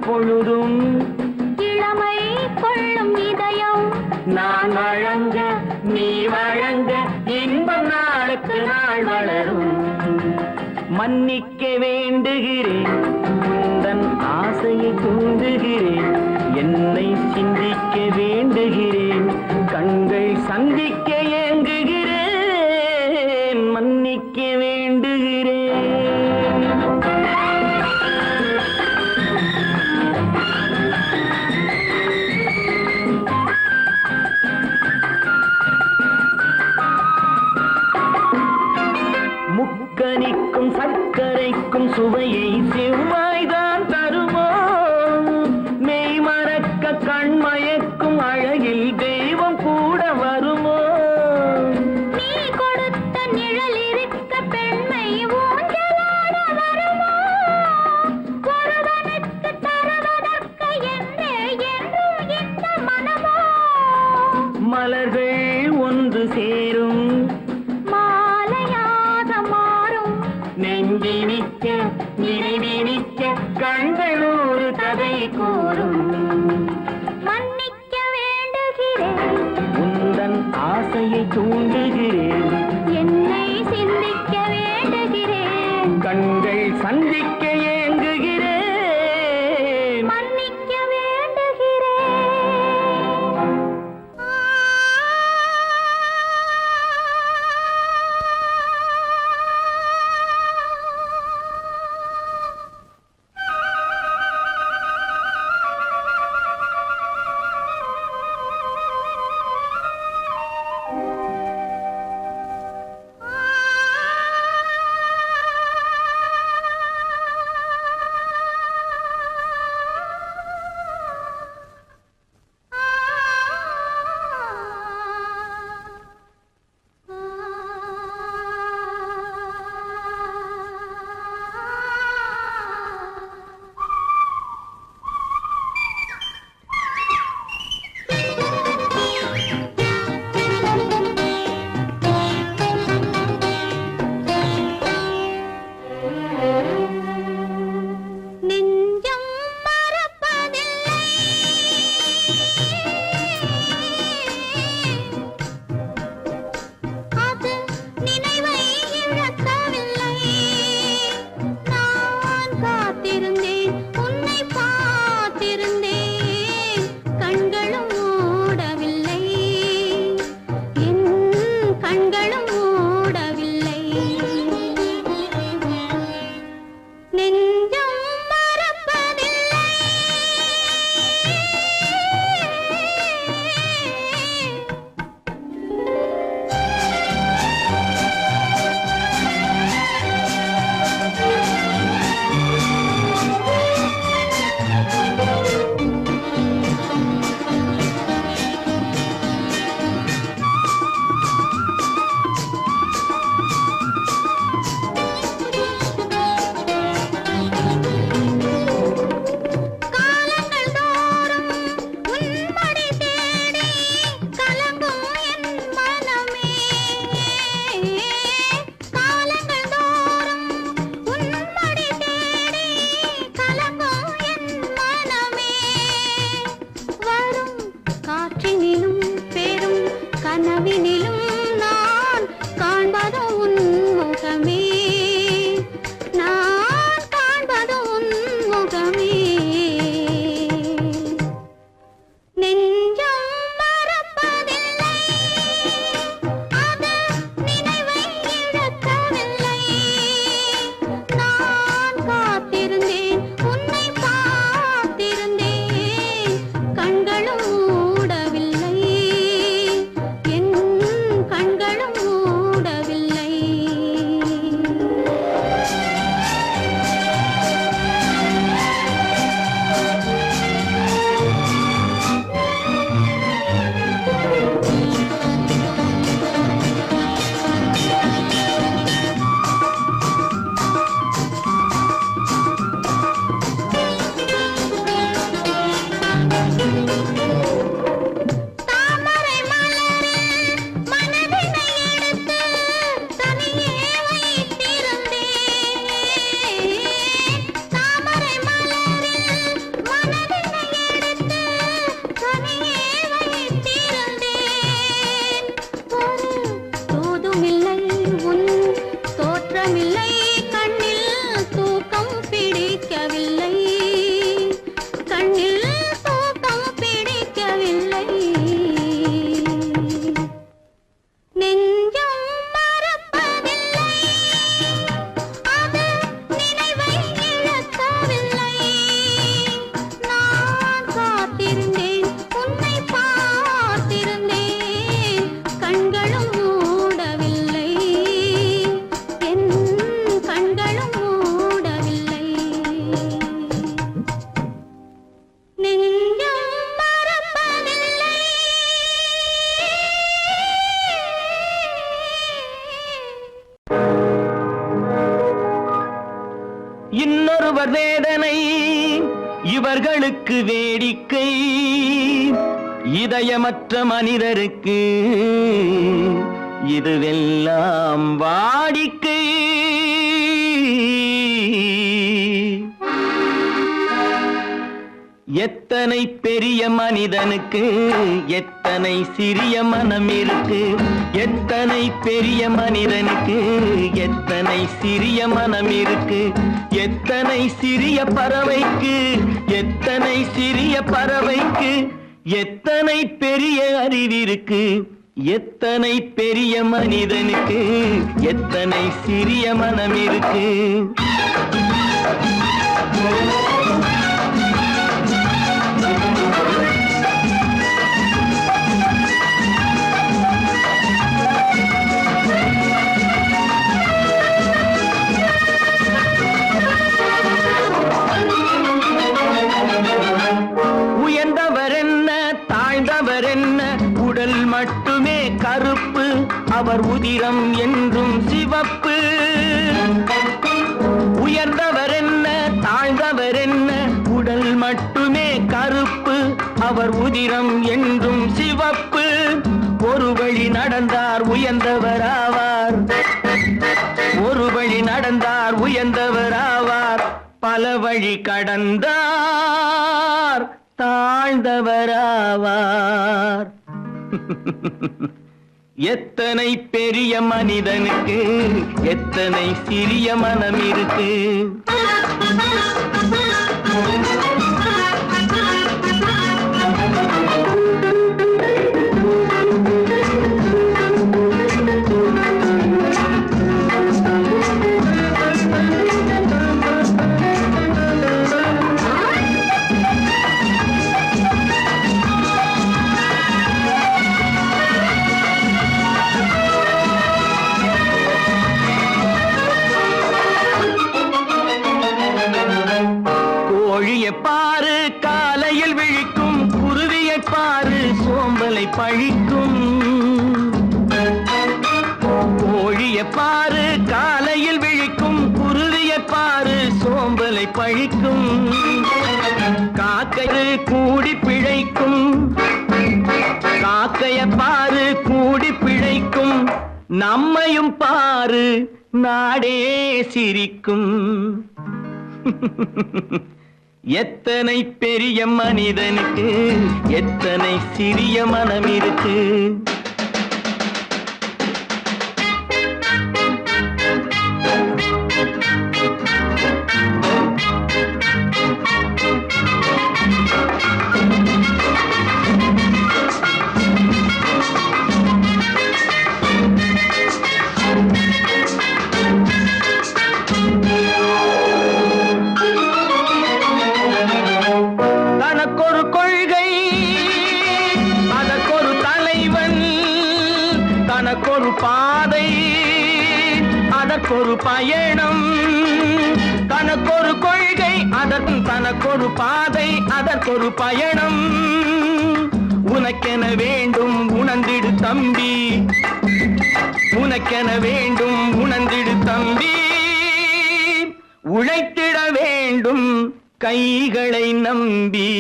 பொழுதும் இளமை கொள்ளும் இதயம் நான் வழங்க நீ வழங்க இன்பம் நாளுக்கு நாள் வளரும். மன்னிக்க வேண்டுகிறேன், உந்தன் ஆசையை தூண்டுகிறேன், என்னை சிந்திக்க வேண்டுகிறேன், கண்கள் சந்திக்க ஏங்குகிறேன், மன்னிக்க வேண்டுகிறேன். முக்கனிக்கும் சர்க்கரைக்கும் சுவையை செவ்வாய்தான் தருமோ, மெய் மறக்க கண்மயக்கும் அழகில் தெய்வம் கூட வருமோ. நீ கொடுத்த நிழல் இருக்க பெண்மை ஊஞ்சலாட வருமோ, ஒருவனுக்கு தருவதற்கு என்றே என்றும் இந்த மனமோ. மலர்கள் ஒன்று சேரும் நெஞ்சினிக்க நினைவினிக்க கண்கள் ஒரு கதை கூறும். மன்னிக்க வேண்டுகிறேன், உந்தன் ஆசையை தூண்டுகிறேன், என்னை சிந்திக்க வேண்டுகிறேன், கண்கள் சந்திக்க ஏங்குகிறேன், மன்னிக்க வேண்டுகிறேன். கனவினிலும் நான் காண்பது உன் முகமே, நான் காண்பது உன் முகமே. நெஞ்சம் மறப்பதில்லை, அது நினைவை இழக்கவில்லை. நான் காத்திருந்தேன், உன்னை பார்த்திருந்தேன், கண்களும் மூடவில்லை, என் கண்களும் மூடவில்லை. தாமரை மலரில் மனதினை எடுத்து தனியே வைத்திருந்தேன். தாமரை மலரில் மனதினை எடுத்து தனியே வைத்திருந்தேன். ஒரு தூதுமில்லை, உன் தோற்றமில்லை, கண்ணில் தூக்கம் பிடிக்கவில்லை, கண்ணில் தூக்கம் பிடிக்கவில்லை. நெஞ்சம் மறப்பதில்லை, அது நினைவை இழக்கவில்லை. நான் காத்திருந்தேன், உன்னை பார்த்திருந்தேன், கண்களும் மூடவில்லை, என் கண்களும் மூடவில்லை. நெஞ்சம் மறப்பதில்லை. இன்னொருவர் வேதனை இவர்களுக்கு வேடிக்கை, இதயமற்ற மனிதருக்கு இதுவெல்லாம் வாடிக்கை. எத்தனை பெரிய மனிதனுக்கு எத்தனை சிறிய மனம் இருக்கு, எத்தனை பெரிய மனிதனுக்கு எத்தனை சிறிய மனம் இருக்கு, எத்தனை சிறிய பறவைக்கு எத்தனை சிறிய பறவைக்கு எத்தனை பெரிய அறிவிருக்கு, எத்தனை பெரிய மனிதனுக்கு எத்தனை சிறிய மனம் இருக்கு. உயர்ந்தவர் என்ன தாழ்ந்தவர் என்ன, உடல் மட்டுமே கருப்பு, அவர் உதிரம் என்றும் சிவப்பு. உயர்ந்தவர் என்ன தாழ்ந்தவர் என்ன, உடல் மட்டுமே கருப்பு, அவர் உதிரம் என்றும் சிவப்பு. ஒரு வழி நடந்தார் உயர்ந்தவர் ஆவார், ஒரு வழி நடந்தார் உயர்ந்தவர் ஆவார், பல வழி கடந்தார் தாழ்ந்தவராவார். எத்தனை பெரிய மனிதனுக்கு எத்தனை சிறிய மனம் இருக்கு. கோழியை பாரு காலையில் விழிக்கும், குருவியை பாரு சோம்பலை பழிக்கும். கோழியை பாரு காலையில் விழிக்கும், குருவியை பாரு சோம்பலை பழிக்கும். காக்கை கூடி பிழைக்கும், காக்கைய பாரு கூடி பிழைக்கும். நம்மையும் பாரு நாடே சிரிக்கும். எத்தனை பெரிய மனிதனுக்கு எத்தனை சிறிய மனம் இருக்கு. தனக்கொரு பாதை அதற்கொரு பயணம் தனக்கொரு கொள்கை அதற்கும் தனக்கொரு பாதை அதற்கொரு பயணம் உனக்கென வேண்டும் உணர்ந்திடு தம்பி உனக்கென வேண்டும் உணர்ந்திடு தம்பி உழைத்திட வேண்டும் கைகளை நம்பி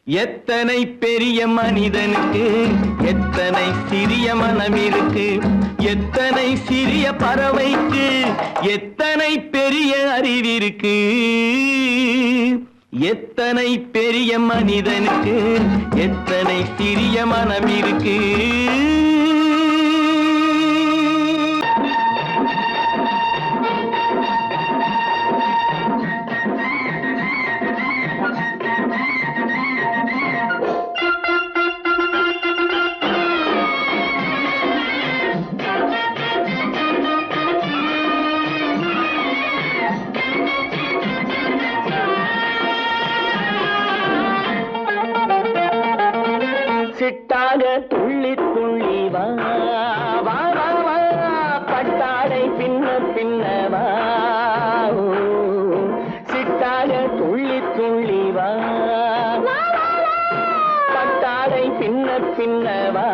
எத்தனை பெரிய மனிதனுக்கு எத்தனை சிறிய மனம் இருக்கு எத்தனை சிறிய பறவைக்கு எத்தனை பெரிய அறிவிருக்கு எத்தனை பெரிய மனிதனுக்கு எத்தனை சிறிய மனம் இருக்கு சிட்டாக துள்ளி துள்ளி வா வா வா வா பட்டாடை பின்ன பின்னவா சிட்டாக துள்ளி துள்ளி வா பட்டாடை பின்ன பின்னவா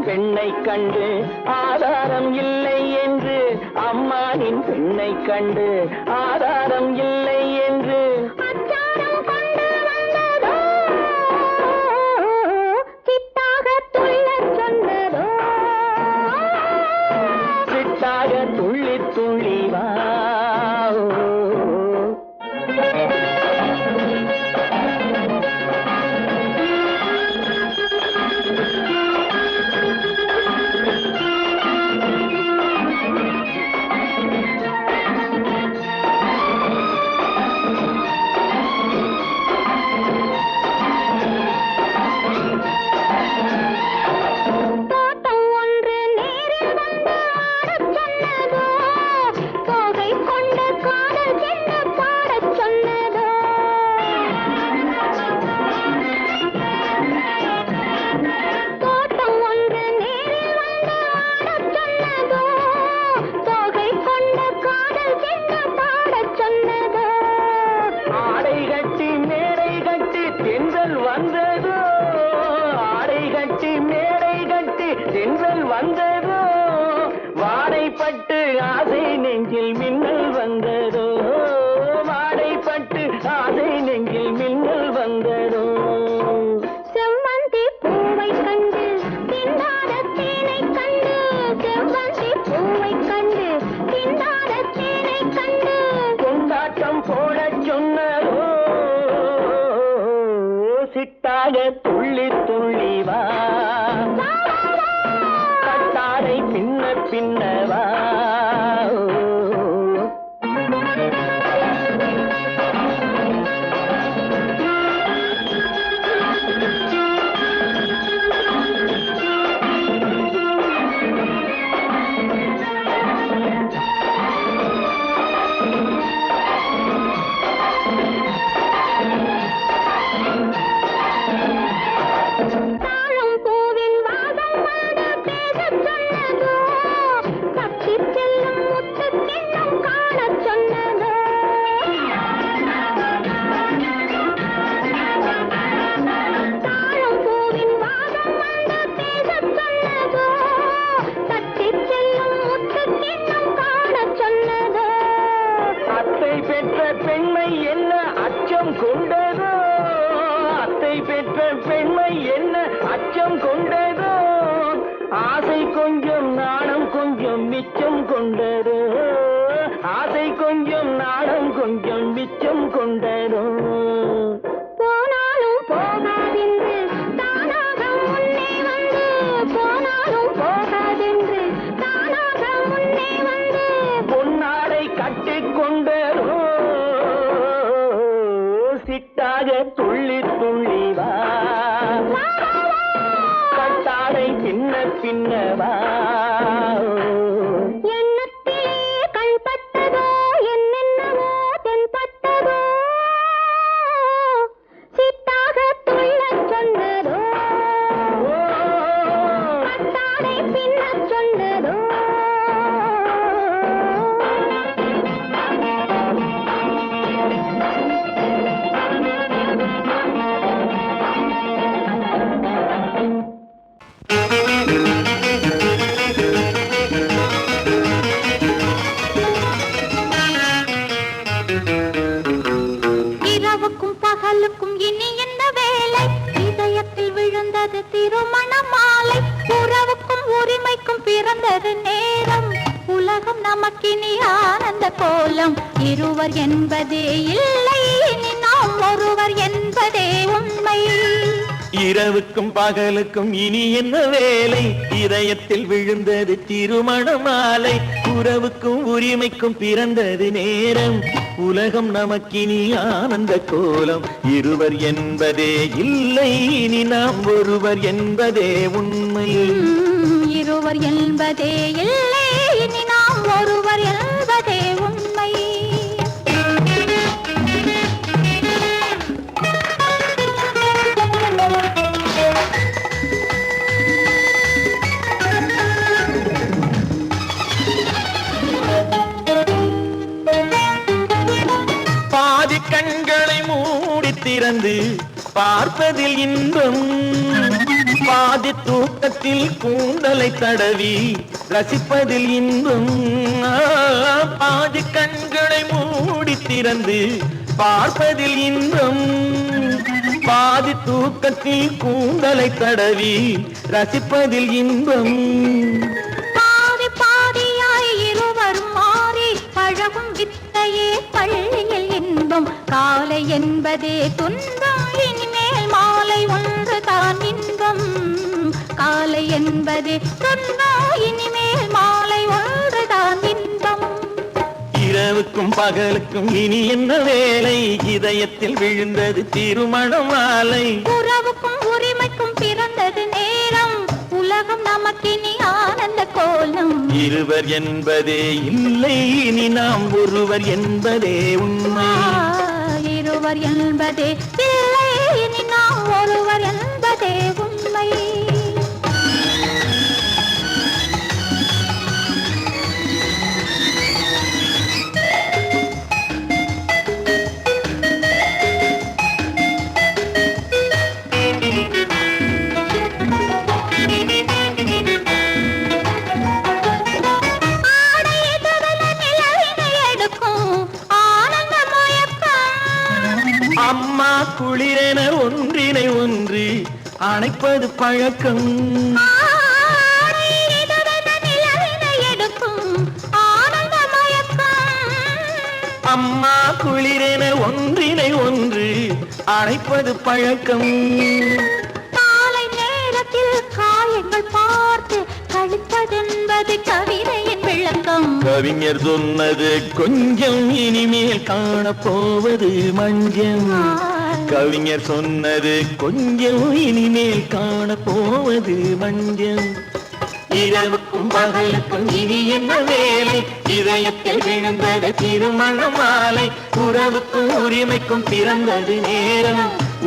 பெண்ணை கண்டு ஆதாரம் இல்லை என்று அம்மானின் பெண்ணை கண்டு ஆதாரம் இல்லை என்று அச்சாரம் கொண்டு வந்ததோ சித்தாக துள்ளச் சொன்னதோ சித்தாக துள்ளி துள்ளி வா வந்ததோ வாடைப்பட்டு ஆசை நெஞ்சில் மின்னல் வந்ததோ வாடைப்பட்டு ஆசை நெஞ்சில் மின்னல் வந்ததோ செவ்வந்தி பூவை கண்டு திண்டாத தேனை கண்டு செவ்வந்தி பூவை கண்டு திண்டாத தேனை கண்டு கொண்டாட்டம் போட சொன்னதோ சிட்டாக துள்ளி துள்ளி வா பின்ன பின்னவா பெண்மை என்ன அச்சம் கொண்டதோ அத்தை பெற்ற பெண்மை என்ன அச்சம் கொண்டதோ ஆசை கொஞ்சம் நாணம் கொஞ்சம் மிச்சம் கொண்டதோ ஆசை கொஞ்சம் நாணம் கொஞ்சம் மிச்சம் கொண்டதோ போனாலும் போகாதென்று தானாக முன்னே வந்து போனாலும் போகாதென்று துள்ளி துள்ளி வா, கட்டாடை பின்ன பின்ன வா. எண்ணத்திலே கண்பட்டதோ என்னென்னவோ தென்பட்டதோ, சித்தாக துள்ளச் சொன்னதோ, கட்டாடை பின்னச் சொன்னதோ. இரவுக்கும் பகலுக்கும் இனி என்ன வேலை, இதயத்தில் விழுந்தது திருமண மாலை. உறவுக்கும் உரிமைக்கும் பிறந்தது நேரம், உலகம் நமக்கினி ஆனந்த கோலம். இருவர் என்பதே இல்லை, இனி நாம் ஒருவர் என்பதே உண்மை. இரவுக்கும் பகலுக்கும் இனி என்ன வேலை, இதயத்தில் விழுந்தது திருமண மாலை. உறவுக்கும் உரிமைக்கும் பிறந்தது நேரம், உலகம் நமக்கினி ஆனந்த கோலம். இருவர் என்பதே இல்லை, இனி நாம் ஒருவர் என்பதே உண்மை. இருவர் என்பதே இல்லை, இனி நாம் ஒருவர் என்பதே உண்மை. பாதி கண்களை மூடி திறந்து பார்ப்பதில் இன்பம், பாதி தூக்கத்தில் கூந்தலை தடவி ரசிப்பதில் இன்பம். பாதி கண்களை மூடி திறந்து பார்ப்பதில் இன்பம், பாதி தூக்கத்தில் கூந்தலை தடவி ரசிப்பதில் இன்பம். பாதி பாதியாய் இருவர் மாறி பழகும் வித்தையே பள்ளியில் இன்பம். காலை என்பதே துன்பம், இனிமேல் மாலை ஒன்று தான் இன்பம். காலை என்பதே துன்பம், இனிமேல் மாலை ஒன்று தான் இன்பம். இரவுக்கும் பகலுக்கும் இனி என்ன வேலை, இதயத்தில் விழுந்தது திருமண மாலை. உறவுக்கும் உரிமைக்கும் பிறந்தது நேரம், உலகம் நமக்கினி ஆனந்த கோலம். இருவர் என்பதே இல்லை, இனி நாம் ஒருவர் என்பதே உண்மை. இருவர் என்பதே இல்லை, இனி நாம் ஒருவர் என்பதே உண்மை. அம்மா குளிரென ஒன்றினை ஒன்று அணைப்பது பழக்கம், அம்மா குளிரென ஒன்றினை ஒன்று அணைப்பது பழக்கம். காலை நேரத்தில் காயங்கள் பார்த்து கழிப்பதென்பது கவிதையின் விளக்கம். கவிஞர் சொன்னது கொஞ்சம், இனிமேல் காணப்போவது மஞ்சம். கவிஞர் சொன்னது கொஞ்சம், இனிமேல் காணப்போவது மஞ்சம். இரவுக்கும் பகலுக்கும் இனி என்ன வேலை, இதயத்தில் விழுந்தது திருமண மாலை. உறவுக்கும் உரிமைக்கும் பிறந்தது நேரம்,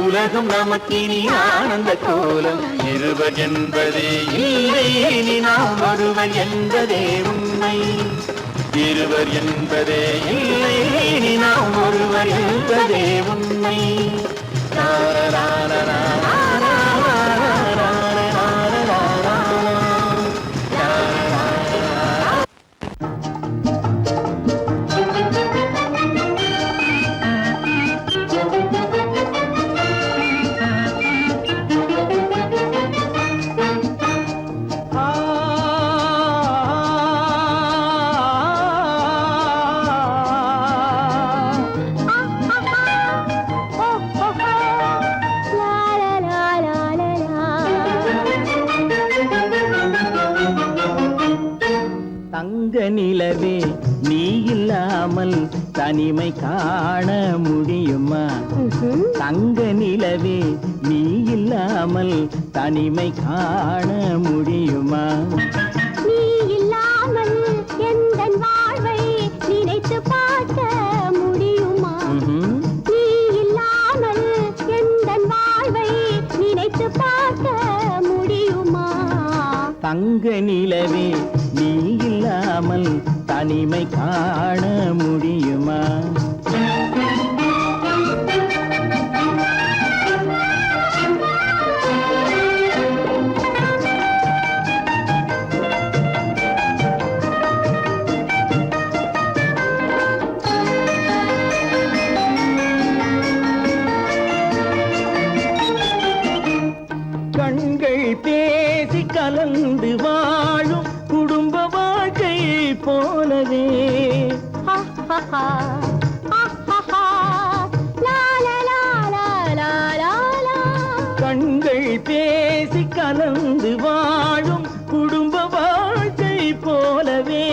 உலகம் நமக்கினி ஆனந்த கோலம். இருவர் என்பதே இல்லை, இனி நாம் ஒருவர் என்பதே உண்மை. இருவர் என்பதே இல்லை, இனி நாம் ஒருவர் என்பதே உண்மை. தங்க நிலவே நீ இல்லாமல் தனிமை காண முடியுமா? தங்க நிலவே நீ இல்லாமல் தனிமை காண முடியுமா? நீ இல்லாமல் எந்தன் வாழ்வை நினைத்து பார்க்க முடியுமா? நீ இல்லாமல் எந்தன் வாழ்வை நினைத்து பார்க்க முடியுமா? தங்க நிலவே நீ இல்லாமல் தனிமை காண முடியுமா? கண்கள் பேசி கலந்து வாழும் குடும்ப வாழ்க்கை போலவே கண்கள் பேசி கலந்து வாழும் குடும்ப வாழ்க்கை போலவே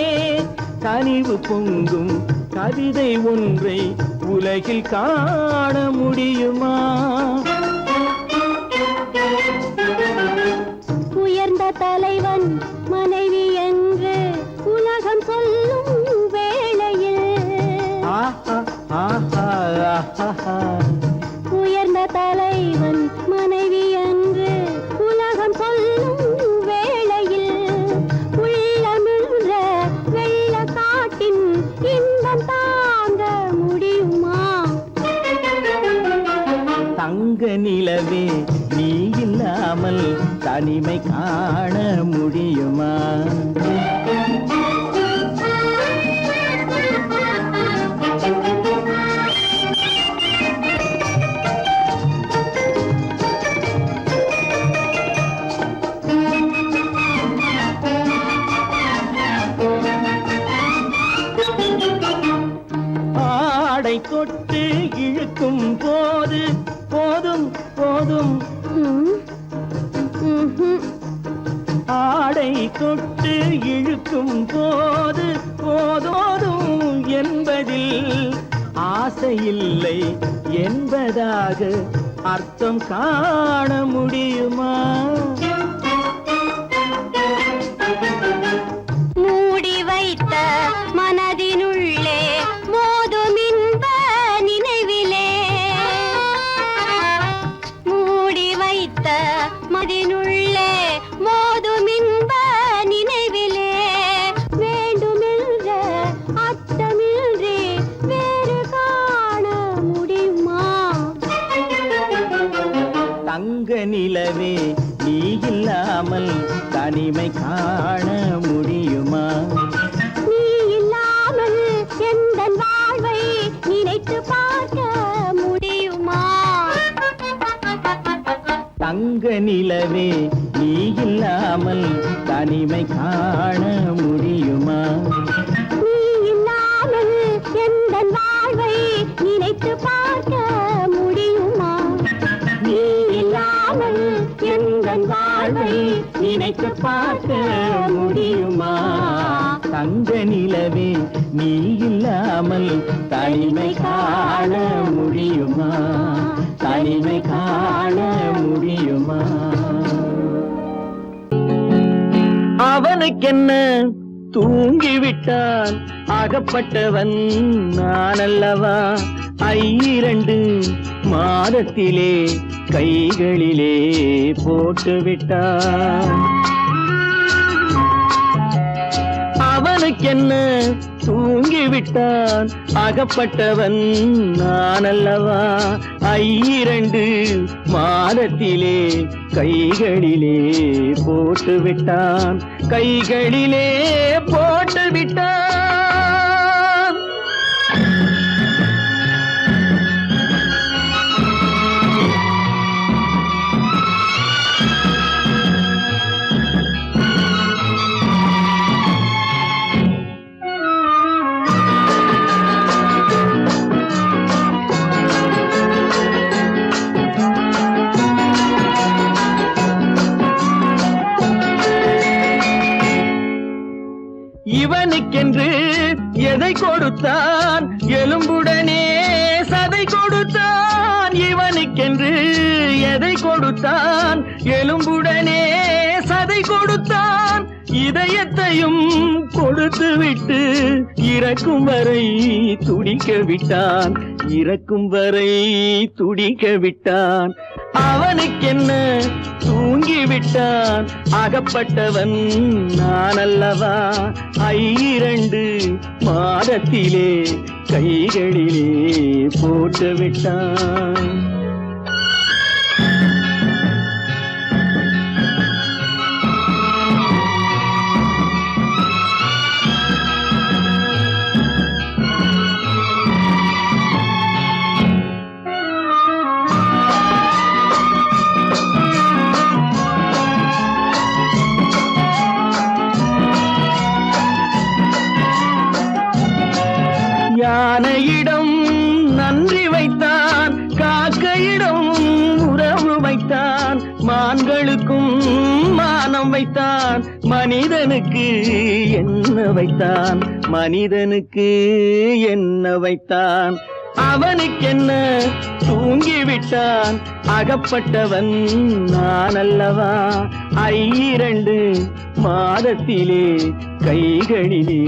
கனிவு பொங்கும் கவிதை ஒன்றை உலகில் காண முடியுமா? உயர்ந்த தலைவன் மனைவி என்று உலகம் சொல்லும் வேளையில் உயர்ந்த தலைவன் மனைவி என்று உலகம் சொல்லும் வேளையில் உள்ளமிழ்ற வெள்ள காட்டின் இன்பம் தாங்க முடியுமா? தங்க நிலவே நீ இல்லாமல் தனிமை காண முடியுமா? ஆடை தொட்டு இழுக்கும் போது போதும் போதும் ஆடை தொட்டு இழுக்கும் போது போதோதும் என்பதில் ஆசையில்லை என்பதாக அர்த்தம் காண முடியுமா? மூடி வைத்த மனதினுள்ளே மோதும் இன்ப நினைவிலே மூடி வைத்த மனதினுள்ளே மோதும் இன்ப நினைவிலே வேண்டுமென்ற அர்த்தமின்றி வேறு காண முடியுமா? தங்க நிலவே நீ இல்லாமல் தனிமை காண முடியுமா? நீ இல்லாமல் எந்தன் வாழ்வை நினைத்து பார்க்க முடியுமா? தங்க நிலவே நீ இல்லாமல் தனிமை காண முடியுமா? நீ இல்லாமல் எந்தன் வாழ்வை நினைத்து பார்க்க முடியுமா? நீ இல்லாமல் எந்தன் வாழ்வை நினைத்து பார்க்க முடியுமா? தங்க நிலவே நீ இல்லாமல் தனிமை காண முடியுமா? தனிமை காண முடியுமா? அவனுக்கென்ன தூங்கிவிட்டான் அகப்பட்டவன் நான் அல்லவா? 2 மாதத்திலே கைகளிலே போட்டுவிட்டான். அவனுக்கென்ன தூங்கிவிட்டான் அகப்பட்டவன் நான் அல்லவா? 2 மாதத்திலே கைகளிலே போட்டுவிட்டான், கைகளிலே போட்டுவிட்டான். இவனுக்கென்று எதை கொடுத்தான் எலும்புடனே சதை கொடுத்தான் இவனுக்கென்று எதை கொடுத்தான் எலும்புடனே சதை கொடுத்தான் இதயத்தையும் கொடுத்து விட்டு இறக்கும் வரை துடிக்க விட்டான் இறக்கும் வரை துடிக்க விட்டான் அவனுக்கென்ன தூங்கிவிட்டான் அகப்பட்டவன் நான் அல்லவா 2 மாதத்திலே கைகளிலே போட்டு விட்டான் யானையிடம் நன்றி வைத்தான் காக்கையிடம் உறவு வைத்தான் மான்களுக்கும் மானம் வைத்தான் மனிதனுக்கு என்ன வைத்தான் மனிதனுக்கு என்ன வைத்தான் அவனுக்கென்ன தூங்கிவிட்டான் அகப்பட்டவன் நான் அல்லவா 2 மாதத்திலே கைகளிலே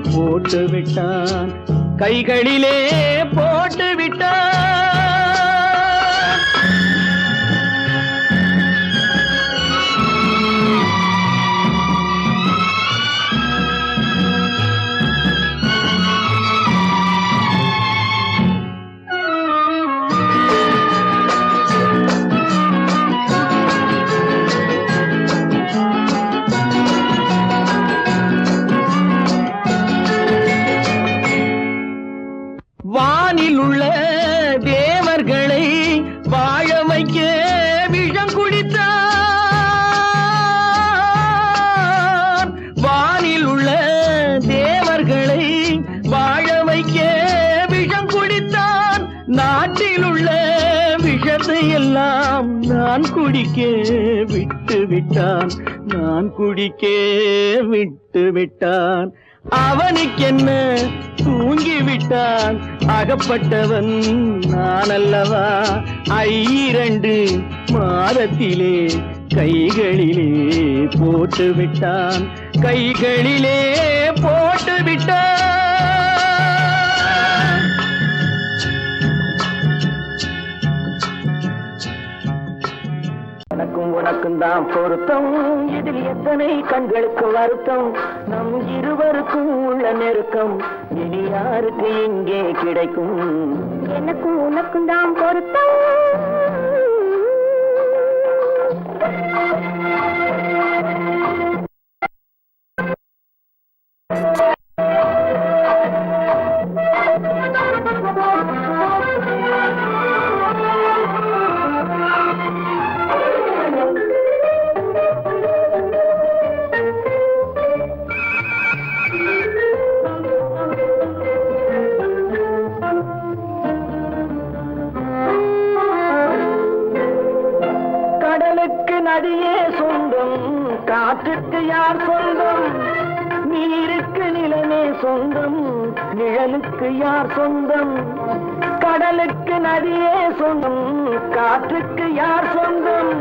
போட்டு விட்டான் கைகளிலே போட்டு விட்டான் வானில் உள்ள தேவர்களை வாழ வைக்க விஷம் குடித்தான் வானில் உள்ள தேவர்களை வாழ வைக்க விஷம் குடித்தான் நாட்டில் உள்ள விஷத்தை எல்லாம் நான் குடிக்க விட்டு விட்டான் நான் குடிக்க விட்டு விட்டான் அவனுக்கென்ன தூங்கிவிட்டான் அகப்பட்டவன் நான் அல்லவா 2 மாதத்திலே கைகளிலே போட்டு விட்டான் கைகளிலே போட்டு விட்டான் எனக்கும் உனக்கும் தான் பொருத்தம் இதில் எத்தனை கண்களுக்கு வருத்தம் நம் இருவருக்கும் உள்ள நெருக்கம் இனி யாருக்கு இங்கே கிடைக்கும் எனக்கும் உனக்கும் தான் பொருத்தம் நதியே சொந்தம் காற்றுக்கு யார் சொந்தம் நீருக்கு நிலமே சொந்தம் நிழலுக்கு யார் சொந்தம் கடலுக்கு நதியே சொந்தம் காற்றுக்கு யார் சொந்தம்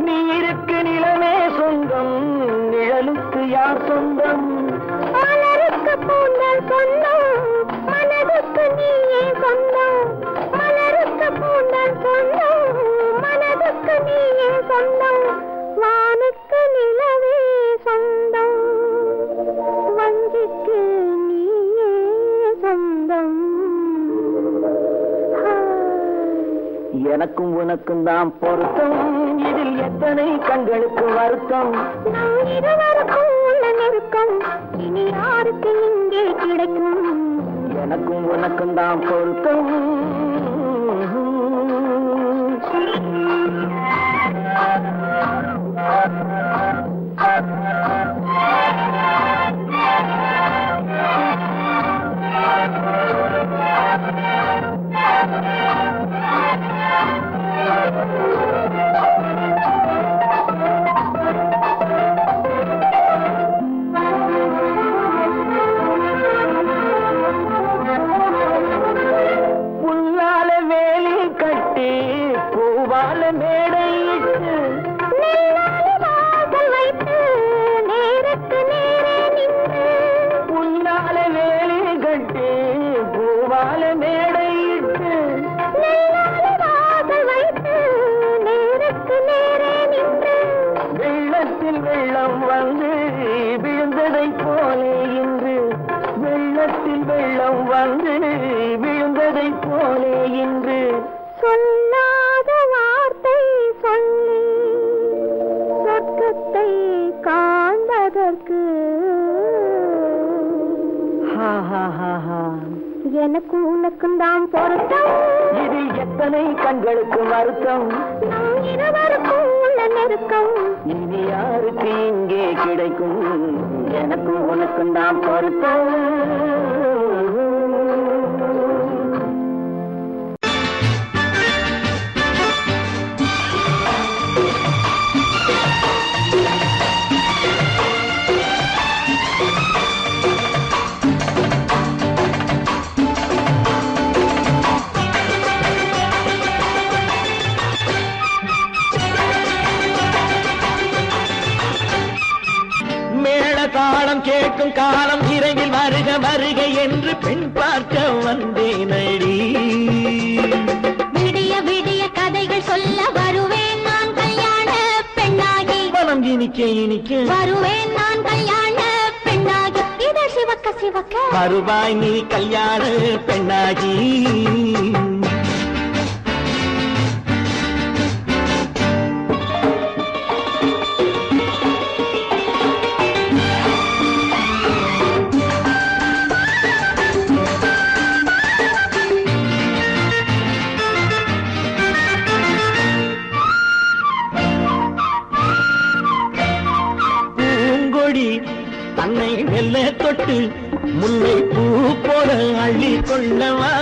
நீருக்கு நிலமே சொந்தம் நிழலுக்கு யார் சொந்தம் மலருக்கு பூந்தல் சொந்தம் மனதுக்கு நீயே சொந்தம் மலருக்கு பூந்தல் சொந்தம் மனதுக்கு நீயே சொந்தம் வானுக்கு நிலவே சொந்தம் வஞ்சிக்கு நீயே சொந்தம் எனக்கும் உனக்கும் தான் பொருத்தம் இதில் எத்தனை கண்களுக்கு வருத்தம் நம் இருவருக்கும் உள்ள நெருக்கம் இனி யாருக்கு இங்கே கிடைக்கும் எனக்கும் உனக்கும் தான் பொருத்தம் ஆஹாஹா. எனக்கும் உனக்கும் தான் பொருத்தம், இதில் எத்தனை கண்களுக்கு வருத்தம், நம் இருவருக்கும் உள்ள நெருக்கம், இனி யாருக்கு இங்கே கிடைக்கும், எனக்கும் உனக்கும் தான் பொருத்தம். தாளம் கேட்கும் காலம் விரைவில் வருக வருக என்று பெண் பார்க்க வந்தேனடி. விடிய விடிய கதைகள் சொல்ல வருவேன் நான் கல்யாண பெண்ணாகி, மனம் இனிக்க இனிக்க வருவேன் நான் கல்யாண பெண்ணாகி, இதழ் சிவக்க சிவக்க வருவாய் நீ கல்யாண பெண்ணாகி. தன்னை மெல்ல தொட்டு முல்லை பூ போல அள்ளி கொள்ளவா,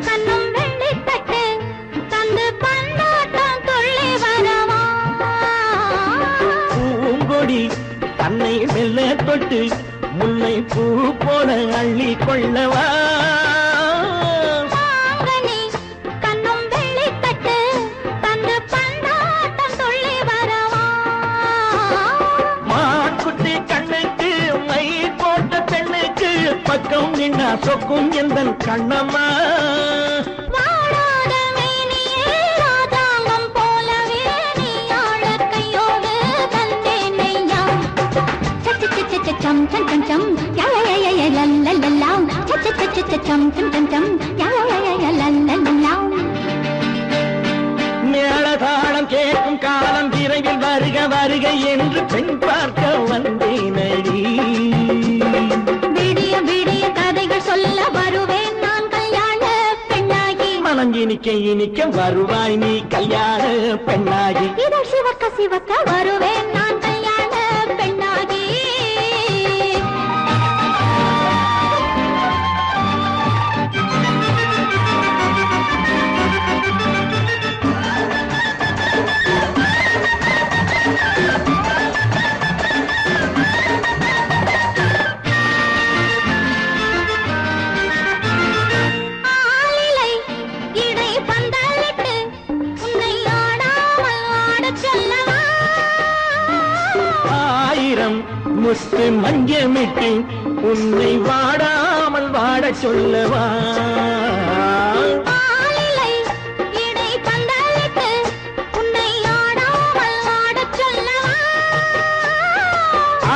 கண்ணும் வெள்ளி தட்டு தந்து பந்தாட்டம் தொள்ளி வரவா, பூங்கொடி தன்னை மெல்ல தொட்டு முல்லை பூ போல அள்ளி கொள்ளவா, பக்கம் நின்னா சொக்கும் எந்தன் கண்ணம்மா, வாடாத மேனியே ராதாங்கம் போலவே நீ ஆழ கையோடு தந்தேன் நெய்யா, சச்ச சச்ச சம் சம் சம் சம் யய லல்லல்லாம், சச்ச சச்ச சம் சம் சம் சம் யய லல்லல்லாம். மேளதாளம் கேட்கும் காலம் விரைவில் வருக வருக என்று பெண் பார்க்க வந்தேனடி. விடிய விடிய கதைகள் சொல்ல வருவேன் நான் கல்யாண பெண்ணாகி, மனம் இனிக்க இனிக்க வருவாய் நீ கல்யாண பெண்ணாகி. இதழ் சிவக்க சிவக்க வருவேன் நான் கல்யாண பெண்ணாகி. முத்து மஞ்சமிட்டு உன்னை வாடாமல் வாடச் சொல்லவா,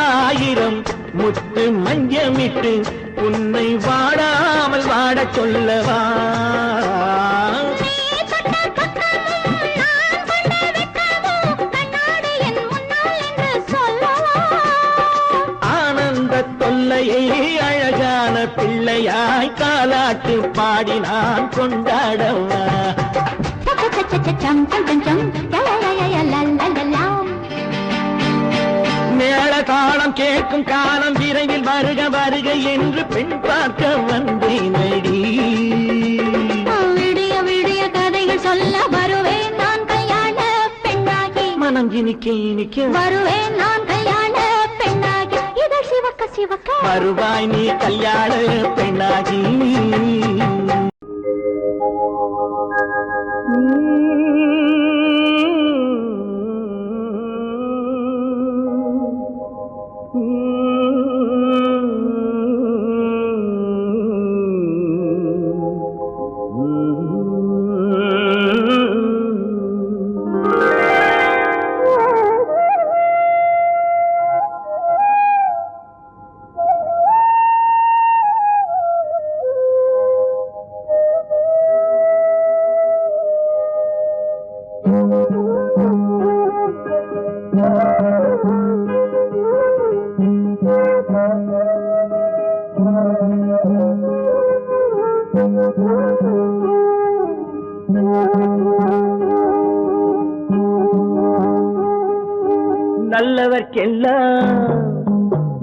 ஆயிரம் முத்து மஞ்சமிட்டு உன்னை வாடாமல் வாடச் சொல்லவா, அழகான பிள்ளையாய் காலாட்டு பாடி நான் கொண்டாடவா, மேளதாளம் கேட்கும் காலம் விரைவில் வருக வருக என்று பெண் பார்க்க வந்தேனடி. விடிய விடிய கதைகள் சொல்ல வருவேன் நான் கல்யாண பெண்ணாகி, மனம் இனிக்க இனிக்க வருவேன் நான் கல்யாண பெண்ணாகி, இதழ் சிவக்க சிவக்க வருவாய் நீ கல்யாண பெண்ணாகி.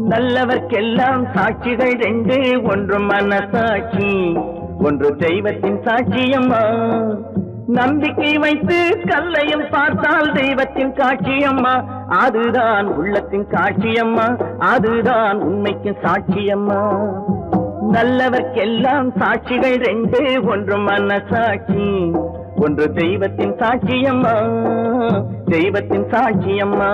நல்லவர்க்கெல்லாம் சாட்சிகள் ரெண்டு, ஒன்று மனசாட்சி, ஒன்று தெய்வத்தின் சாட்சியம்மா. நம்பிக்கை வைத்து கல்லையும் பார்த்தால் தெய்வத்தின் காட்சியம்மா. அதுதான் உள்ளத்தின் காட்சியம்மா, அதுதான் உண்மைக்கு சாட்சியம்மா. நல்லவர்க்கெல்லாம் சாட்சிகள் ரெண்டு, ஒன்று மனசாட்சி, ஒன்று தெய்வத்தின் சாட்சியம்மா, தெய்வத்தின் சாட்சியம்மா.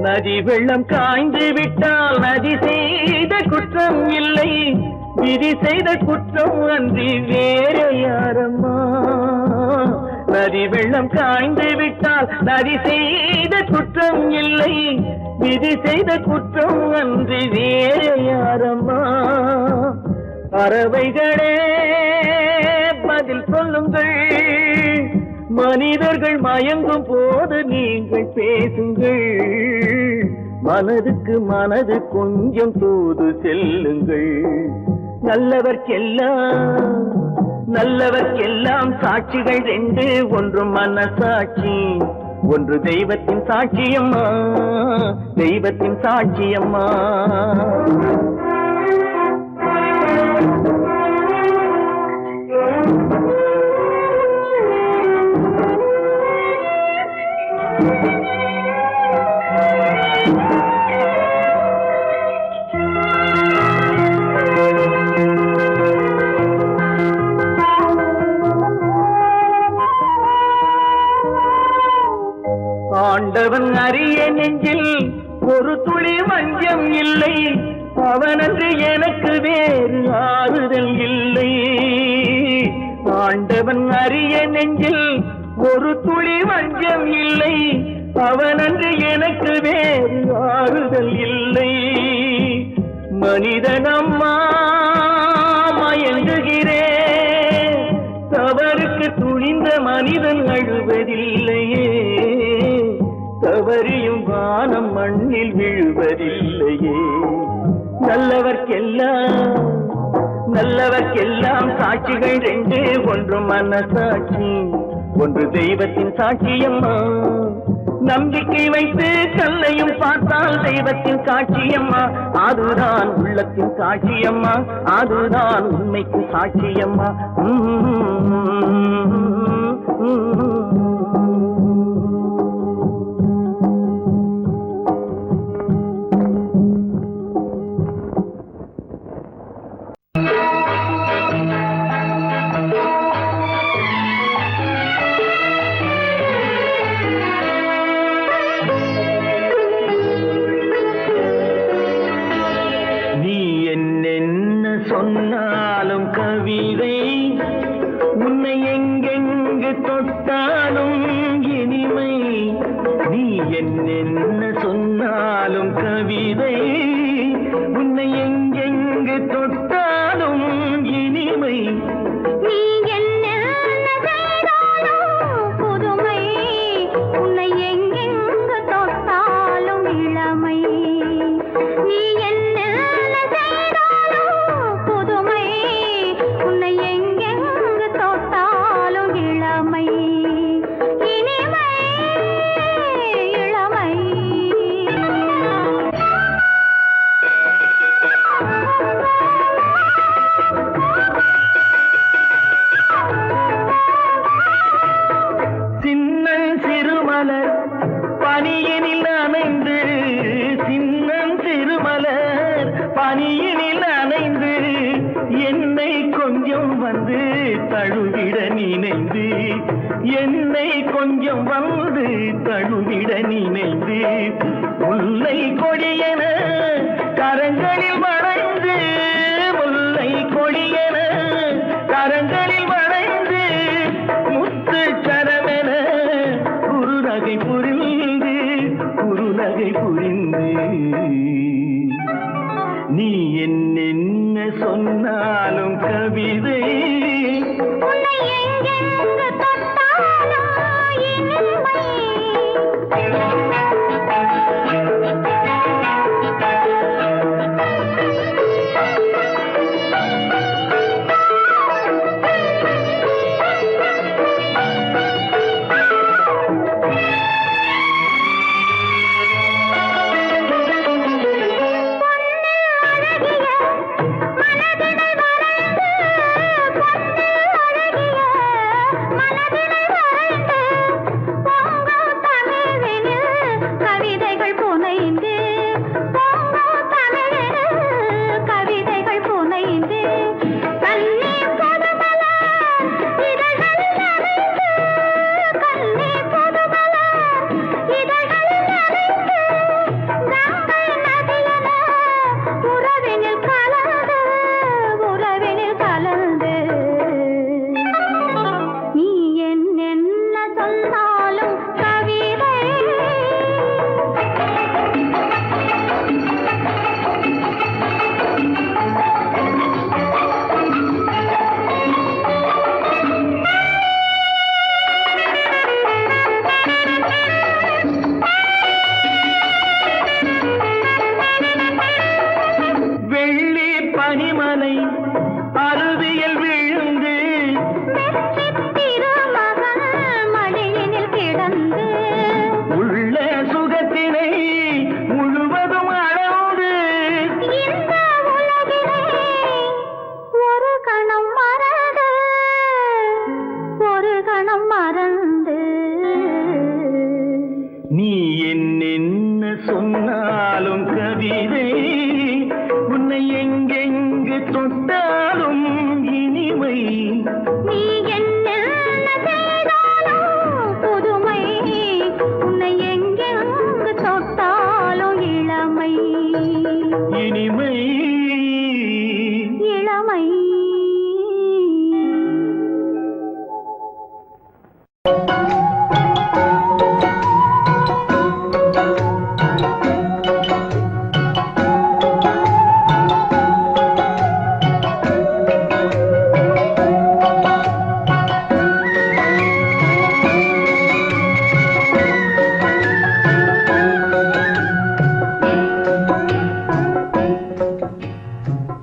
நதி வெள்ளம் காய்ந்து விட்டால் நதி செய்த குற்றம் இல்லை, விதி செய்த குற்றம் அன்றி வேற யாரம்மா. நதி வெள்ளம் காய்ந்து விட்டால் நதி செய்த குற்றம் இல்லை, விதி செய்த குற்றம் அன்றி வேற யாரம்மா. பறவைகளே பதில் சொல்லுங்கள், மனிதர்கள் மயங்கும் போது நீங்கள் பேசுங்கள். மனதுக்கு மனது கொஞ்சம் தூது செல்லுங்கள். நல்லவர்க்கெல்லாம் சாட்சிகள் ரெண்டு, ஒன்று மனசாட்சி, ஒன்று தெய்வத்தின் சாட்சியம்மா, தெய்வத்தின் சாட்சியம்மா. ஆண்டவன் அறிய நெஞ்சில் ஒரு துளி வஞ்சம் இல்லை, அவனன்று எனக்கு வேறு ஆறுதல் இல்லை. ஆண்டவன் அறிய நெஞ்சில் ஒரு துளி வஞ்சம் இல்லை, அவனன்று எனக்கு வேறு ஆறுதல் இல்லை. மனிதனம்மா மயங்குகிறேன், தவறுக்கு துணிந்த மனிதன் அழுவதில்லையே, தவறியும் வானம் மண்ணில் விழுவதில்லையே. நல்லவர்க்கெல்லாம் சாட்சிகள் ரெண்டு, ஒன்று மனசாட்சி, ஒன்று தெய்வத்தின் சாட்சியம்மா. நம்பிக்கை வைத்து கல்லையும் பார்த்தால் தெய்வத்தின் காட்சியம்மா. அதுதான் உள்ளத்தின் காட்சியம்மா, அதுதான் உண்மைக்கு சாட்சியம்மா. சொன்னாலும் கவிதை, உன்னை எங்கெங்கு தொட்டாலும் இனிமை. நீ என்ன சொன்னாலும் கவிதை, உன்னை எங்கெங்கு தொட்டாலும் இனிமை. நீ என்ன செய்தாலும் புதுமை, உன்னை எங்கெங்கு தொட்டாலும் இளமை. நீ என்ன பனியினில் அணைந்து, சின்னம் திருமலர் பனியினில் அணைந்து, என்னை கொஞ்சம் வந்து தழுவிட நினைந்து, என்னை கொஞ்சம் வந்து தழுவிட நினைந்து, முல்லை கொடியென கரங்களில் வளைந்து, முல்லை கொடியென கரங்களில் வளைந்து, முத்து சரமென குறுநகை புரிந்து, குறுநகை புரிந்து கவிதை உன்னை எங்கெங்கு தொட்டாலும் இனிமை நீ என்ன செய்தாலும் புதுமை உன்னை எங்கெங்கு தொட்டாலும் இளமை இனிமை இளமை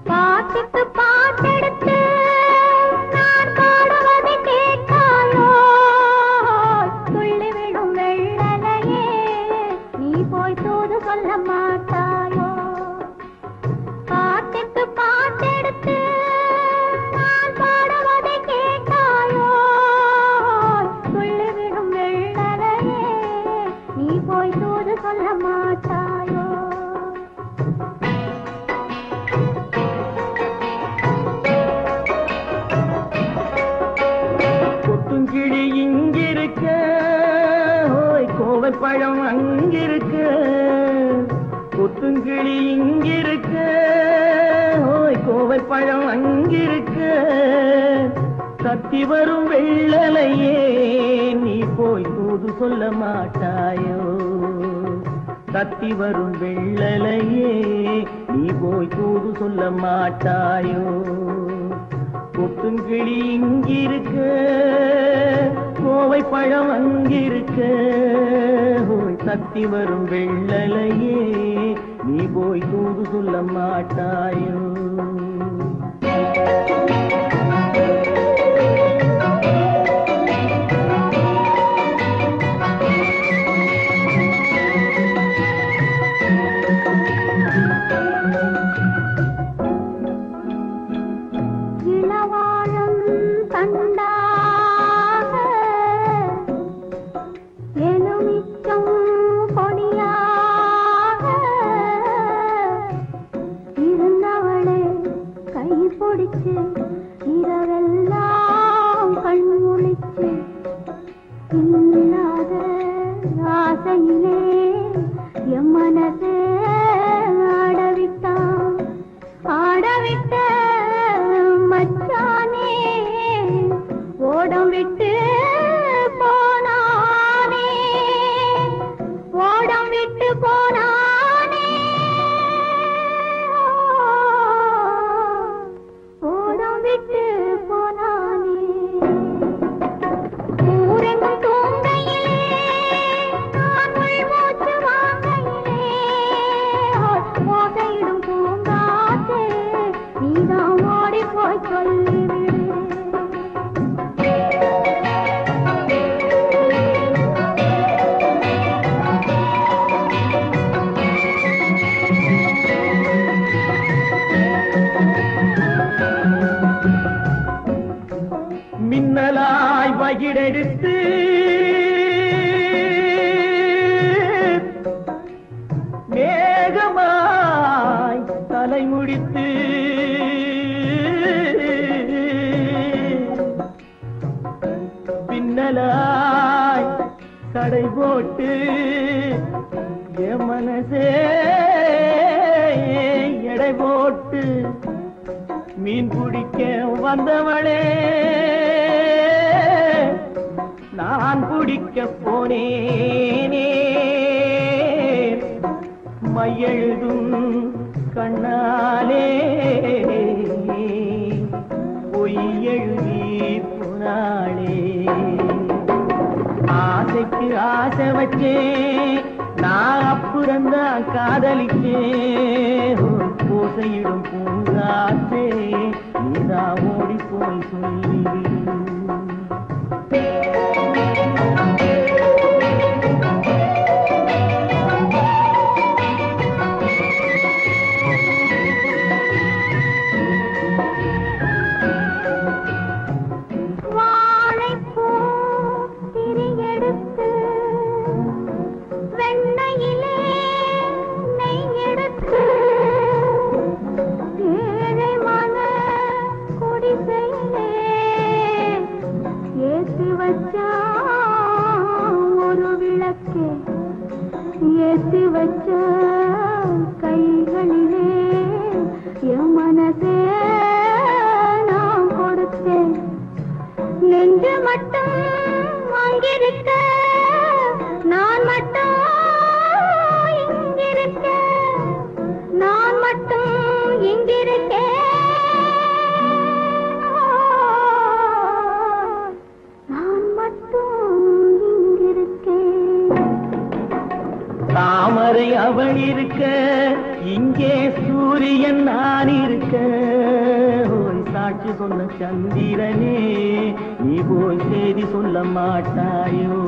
பாட்டுக்கு பாட்டெடுத்து நான் பாடுவதை கேட்காயோ துள்ளி விடும் வெள்ளலையே நீ போய் தூது சொல்ல மாட்டாயோ பாட்டுக்கு பாட்டெடுத்து நான் பாடுவதை கேட்காயோ துள்ளி விடும் வெள்ளலையே நீ போய் தூது சொல்ல மாட்டாயோ கொத்துங்கிளி இங்கிருக்க ஓய் கோவை பழம் அங்கிருக்க கொத்துங்கிளி இங்கிருக்க ஓய் கோவை பழம் அங்கிருக்க தத்தி வரும் வெள்ளலையே நீ போய் தூது சொல்ல மாட்டாயோ தத்தி வரும் வெள்ளலையே நீ போய் தூது சொல்ல மாட்டாயோ கொத்துங்கிளி இங்கிருக்க கோவை பழம் அங்கிருக்க ஓய் தத்தி வரும் வெள்ளலையே நீ போய் தூது சொல்ல மாட்டாயோ இளவாழம் தண்டாக எலுமிச்சம் பொடியாக இருந்தவளே கை பிடிச்சு இரவெல்லாம் கண் முழிச்சு இல்லாத ஆசையிலே என் மனசே ஆடவிட்டான் ஆடவிட்ட மச்சானே ஓடம் விட்டு போனானே ஓடம் விட்டு போனானே ஓடம் விட்டு போனானே ஊரெங்கும் தூங்கையிலே நான் உள்மூச்சு வாங்கையிலே ஓசையிடும் பூங்காற்றே நீதான் ஓடி போய் சொல்லிவிடு மின்னலாய் வகிடெடுத்து மேகமாய் தலை முடித்து பின்னலாய் தடை போட்டு என் மனசே எடை போட்டு மீன் பிடிக்க வந்தவளே நான் பிடிக்க போனேனே மையெழுதும் கண்ணாலே பொய் எழுதி போனாளே ஆசைக்கு ஆசை வச்சே நான் அப்புறந்தான் காதலிச்சேன் பூசையிடும் பூங்காற்றே நீதா ஓடி போய் சொல்லிவிடு வெண்ணையிலே நெய் எடுத்து இங்கிருக்கேன் நான் மட்டும் இங்கிருக்கேன் தாமரை அவள் இருக்க இங்கே சூரியன் நான் இருக்க ஓய் சாட்சி சொன்ன சந்திரனே நீ போய் செய்தி சொல்ல மாட்டாயோ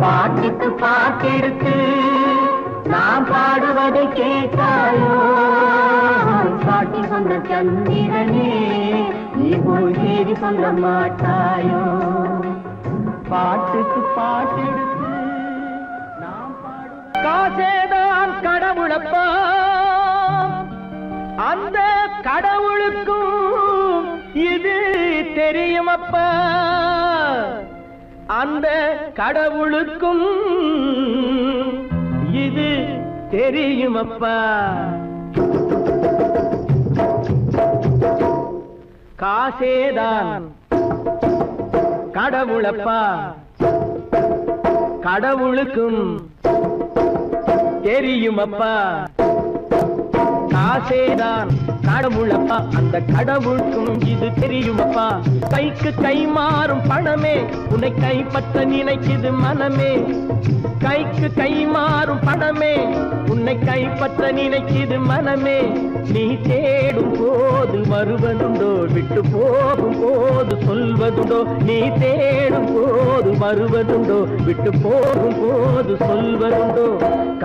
பாட்டுக்கு பாட்டெடுத்து நான் பாடுவதை கேட்டாயோ சாட்சி சொன்ன சந்திரனே நீ போய் செய்தி சொல்ல மாட்டாயோ பாட்டுக்கு பாட்டெடுத்து காசேதான் கடவுளப்பா அந்த கடவுளுக்கும் இது தெரியுமப்பா அந்த கடவுளுக்கும் இது தெரியுமப்பா காசேதான் கடவுளப்பா கடவுளுக்கும் தெரியுமப்பா காசேதான் கடவுளப்பா அந்த கடவுளுக்கும் இது தெரியுமப்பா கைக்கு கை மாறும் பணமே உன்னை கைப்பற்ற நினைக்குது மனமே கைக்கு கை மாறும் பணமே உன்னை கைப்பற்ற நினைக்குது மனமே நீ தேடும் போது வருவதுண்டோ விட்டு போகும் போது சொல்வதுண்டோ நீ தேடும் போது வருவதுண்டோ விட்டு போகும் போது சொல்வதுண்டோ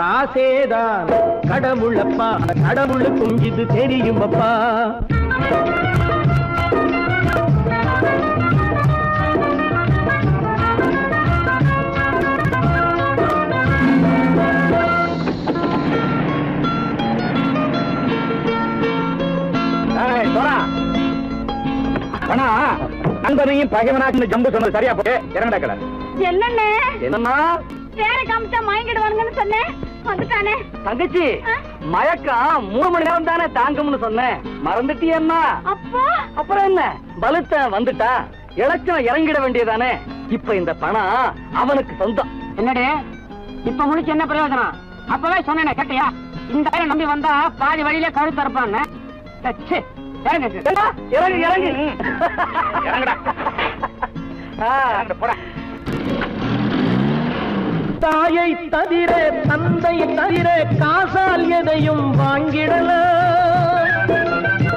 காசேதான் கடவுளப்பா கடவுளுக்கும் இது தெரியுமப்பா நண்பனையும் பகைவனாக்கு ஜம்பு சொன்னது சரியா போட்டு இறங்கடக்கல என்னண்ணே என்னம்மா வேற காமிச்சா மயங்கிடுவானுங்கன்னு சொன்னேன் வந்துட்டானே தங்கச்சி மயக்கம் 3 மணி நேரம் தானே தாங்கும்னு சொன்னேன் மறந்துட்டியம்மா அப்பா அப்புறம் என்ன பலுத்த வந்துட்டா இலச்சம் இறங்கிட வேண்டியதானே இப்ப இந்த பணம் அவனுக்கு சொந்தம் என்னடே இப்ப முடிச்சு என்ன பிரயோஜனம் அப்பவே சொன்னேன் கேட்டியா இந்த பேரை நம்பி வந்தா பாதி வழியில கழுத்து இருப்பான்னு இறங்கு இறங்கு இறங்குடா போடா தாயை தவிர தந்தை தவிர காசால் எதையும் வாங்கிடலாம்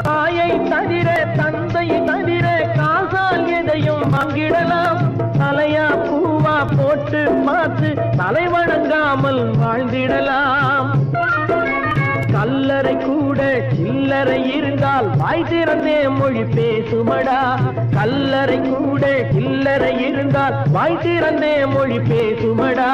தாயை தவிர தந்தை தவிர காசால் எதையும் வாங்கிடலாம் தலையா பூவா போட்டு பார்த்து தலை வணங்காமல் வாழ்ந்திடலாம் கல்லறை கூட சில்லறை இருந்தால் வாய் திறந்தே மொழி பேசுமடா கல்லறை கூட சில்லறை இருந்தால் வாய் திறந்தே மொழி பேசுமடா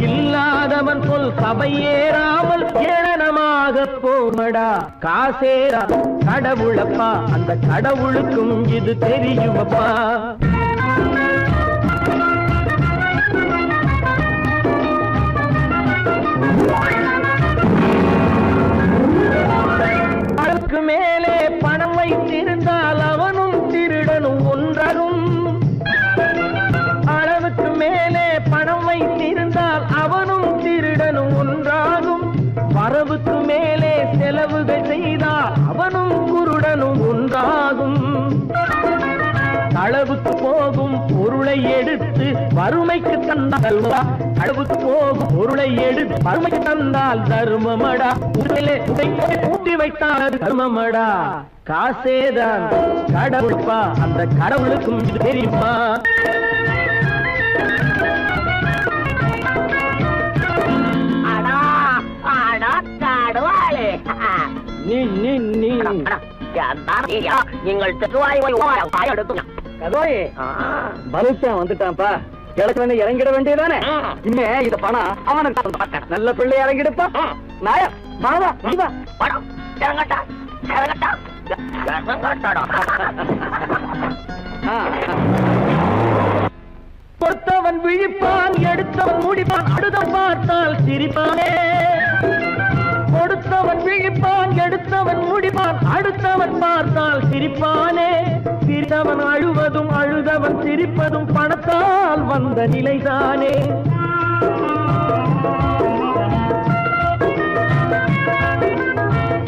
இல்லாதவன் சொல் சபையேறாமல் ஏளனமாக போமடா காசேரா கடவுளப்பா அந்த கடவுளுக்கும் இது தெரியுமப்பா அளவுக்கு மேலே பணம் வைத்திருந்தால் அவனும் திருடனும் ஒன்றாகும் அளவுக்கு மேலே பணம் வைத்திருந்தால் அவனும் திருடனும் ஒன்றாகும் வரவுக்கு மேலே செலவுகள் செய்தால் அவனும் குருடனும் ஒன்றாகும் அளவுக்கு போகும் பொருளை எடுத்து வறுமைக்கு தந்தால் அளவுக்கு போகும் பொருளை எடுத்து வறுமைக்கு தந்தால் தர்மமடா ஊட்டி வைத்தால் தர்மமடா காசேதான் கடவுள்பா அந்த கடவுளுக்கும் தெரியுமா நீங்கள் பலுசன் வந்துட்டான்ப்பா கிழக்கு இறங்கிட வேண்டியதானே இனிமே இத பணம் அவனுக்கு நல்ல பிள்ளை இறங்கிடுப்பா நாயா பணம் இறங்கட்டா இறங்கட்டா கொடுத்தவன் விழிப்பான் எடுத்தவன் முடிப்பான் அடுத்த பார்த்தால் சிரிப்பானே கொடுத்தவன் விழிப்பான் எடுத்தவன் முடிப்பான் அடுத்தவன் பார்த்தால் சிரிப்பானே சிரித்தவன் அழுவதும் அழுதவன் சிரிப்பதும் பணத்தால் வந்த நிலைதானே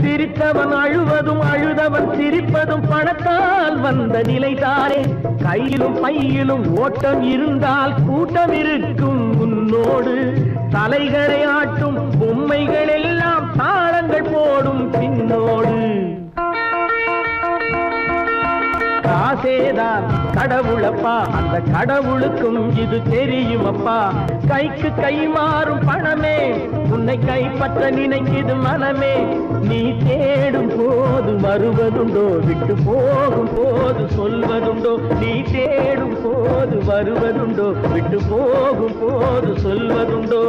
சிரித்த சிரித்தவன் அழுவதும் அழுதவன் சிரிப்பதும் பணத்தால் வந்த நிலைதானே. கையிலும் பையிலும் ஓட்டம் இருந்தால் கூட்டம் இருக்கும் உன்னோடு. தலைகளை ஆட்டும் பொம்மைகள் எல்லாம் தாளங்கள் போடும் பின்னோடு. காசேதான் கடவுளப்பா, அந்த கடவுளுக்கும் இது தெரியுமப்பா. கைக்கு கை மாறும் பணமே உன்னை கைப்பற்ற நினைக்குது மனமே. நீ தேடும் போது வருவதுண்டோ, விட்டு போகும் போது சொல்வதுண்டோ. நீ தேடும் போது வருவதுண்டோ, விட்டு போகும் போது சொல்வதுண்டோ.